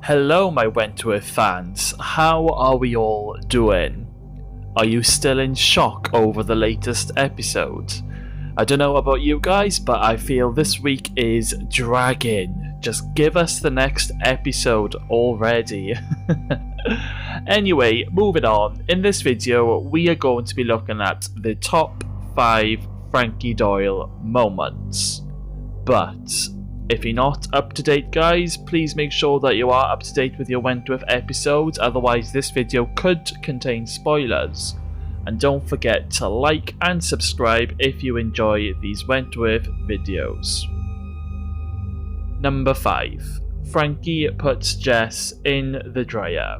Hello my Wentworth fans, how are we all doing? Are you still in shock over the latest episode? I don't know about you guys, but I feel this week is dragging. Just give us the next episode already. Anyway, moving on. In this video, we are going to be looking at the top 5 Franky Doyle moments. But if you're not up to date, guys, please make sure that you are up to date with your Wentworth episodes, otherwise this video could contain spoilers. And don't forget to like and subscribe if you enjoy these Wentworth videos. Number 5. Franky puts Jess in the dryer.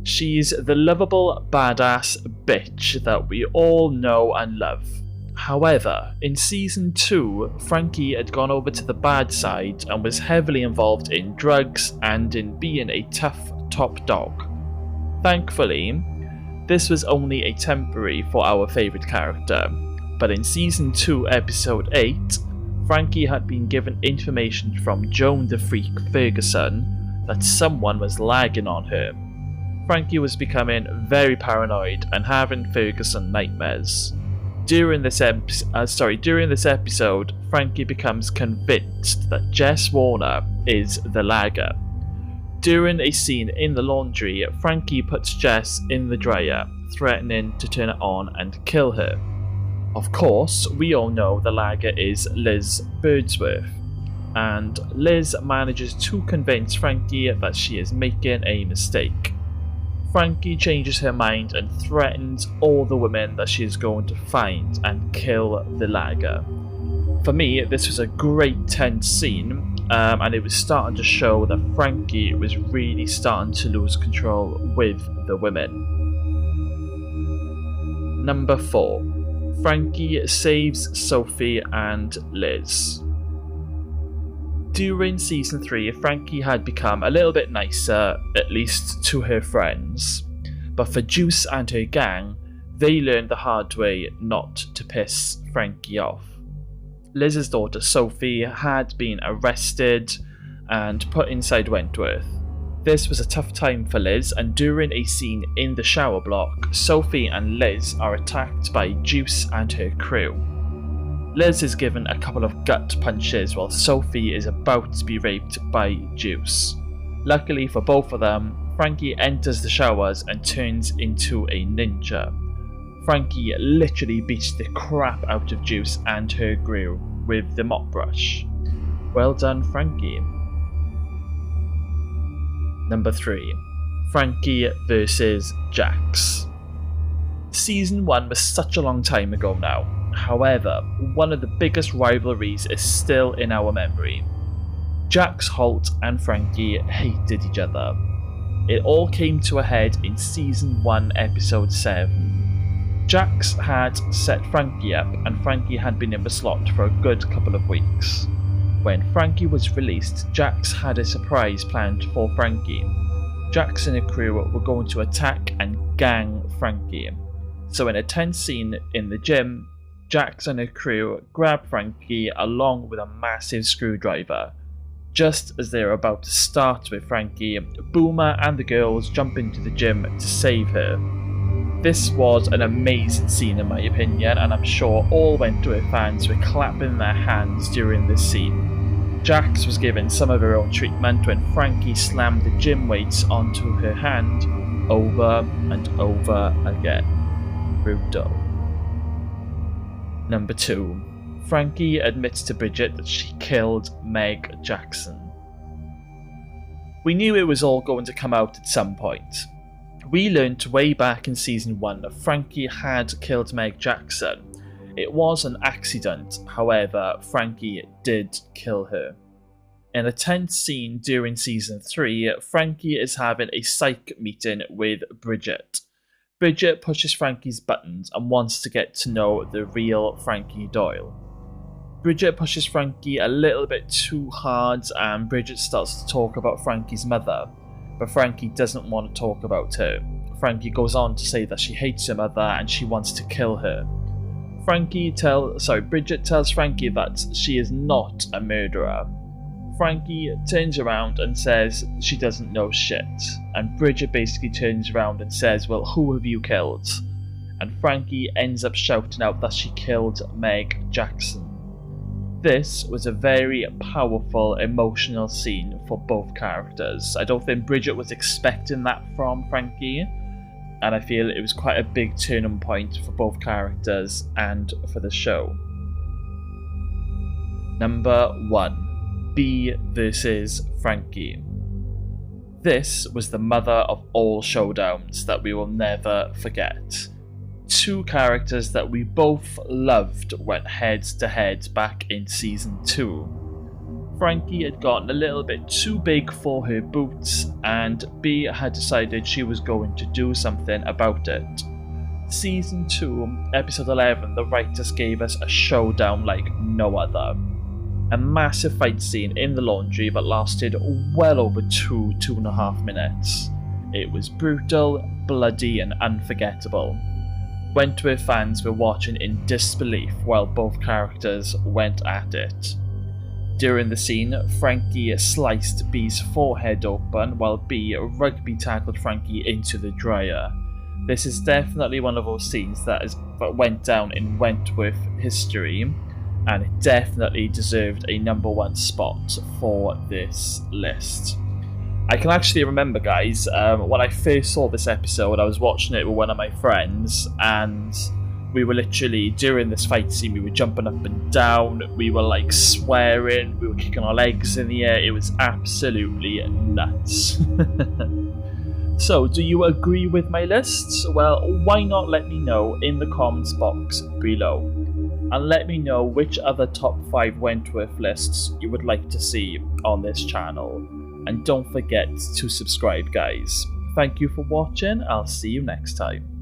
She's the lovable badass bitch that we all know and love. However, in Season 2, Franky had gone over to the bad side and was heavily involved in drugs and in being a tough top dog. Thankfully, this was only a temporary for our favourite character, but in Season 2 Episode 8, Franky had been given information from Joan the Freak Ferguson that someone was lagging on her. Franky was becoming very paranoid and having Ferguson nightmares. During this episode, Franky becomes convinced that Jess Warner is the lagger. During a scene in the laundry, Franky puts Jess in the dryer, threatening to turn it on and kill her. Of course, we all know the lagger is Liz Birdsworth, and Liz manages to convince Franky that she is making a mistake. Franky changes her mind and threatens all the women that she is going to find and kill the lagger. For me, this was a great tense scene, and it was starting to show that Franky was really starting to lose control with the women. Number 4. Franky saves Sophie and Liz. During Season 3, Franky had become a little bit nicer, at least to her friends. But for Juice and her gang, they learned the hard way not to piss Franky off. Liz's daughter Sophie had been arrested and put inside Wentworth. This was a tough time for Liz, and during a scene in the shower block, Sophie and Liz are attacked by Juice and her crew. Liz is given a couple of gut punches while Sophie is about to be raped by Juice. Luckily for both of them, Franky enters the showers and turns into a ninja. Franky literally beats the crap out of Juice and her crew with the mop brush. Well done, Franky. Number 3. Franky versus JACS. Season 1 was such a long time ago now. However, one of the biggest rivalries is still in our memory. JACS, Holt and Franky hated each other. It all came to a head in Season 1 Episode 7. JACS had set Franky up and Franky had been in the slot for a good couple of weeks. When Franky was released, JACS had a surprise planned for Franky. JACS and her crew were going to attack and gang Franky. So in a tense scene in the gym, JACS and her crew grab Franky along with a massive screwdriver. Just as they are about to start with Franky, Boomer and the girls jump into the gym to save her. This was an amazing scene in my opinion, and I'm sure all Wentworth fans were clapping their hands during this scene. JACS was given some of her own treatment when Franky slammed the gym weights onto her hand over and over again. Brutal. Number 2. Franky admits to Bridget that she killed Meg Jackson. We knew it was all going to come out at some point. We learned way back in Season 1 that Franky had killed Meg Jackson. It was an accident, however, Franky did kill her. In a tense scene during Season 3, Franky is having a psych meeting with Bridget. Bridget pushes Franky's buttons and wants to get to know the real Franky Doyle. Bridget pushes Franky a little bit too hard and Bridget starts to talk about Franky's mother, but Franky doesn't want to talk about her. Franky goes on to say that she hates her mother and she wants to kill her. Bridget tells Franky that she is not a murderer. Franky turns around and says she doesn't know shit, and Bridget basically turns around and says, well, who have you killed? And Franky ends up shouting out that she killed Meg Jackson. This was a very powerful, emotional scene for both characters. I don't think Bridget was expecting that from Franky, and I feel it was quite a big turning point for both characters and for the show. Number 1. B versus Franky. This was the mother of all showdowns that we will never forget. Two characters that we both loved went head to head back in season 2. Franky had gotten a little bit too big for her boots, and B had decided she was going to do something about it. Season 2, episode 11, the writers gave us a showdown like no other. A massive fight scene in the laundry that lasted well over 2.5 minutes. It was brutal, bloody and unforgettable. Wentworth fans were watching in disbelief while both characters went at it. During the scene, Franky sliced B's forehead open while B rugby tackled Franky into the dryer. This is definitely one of those scenes that went down in Wentworth history, and it definitely deserved a number 1 spot for this list. I can actually remember, guys, when I first saw this episode, I was watching it with one of my friends, and we were literally, during this fight scene, we were jumping up and down, we were like swearing, we were kicking our legs in the air, it was absolutely nuts. So, do you agree with my lists? Well, why not let me know in the comments box below. And let me know which other top 5 Wentworth lists you would like to see on this channel. And don't forget to subscribe, guys. Thank you for watching. I'll see you next time.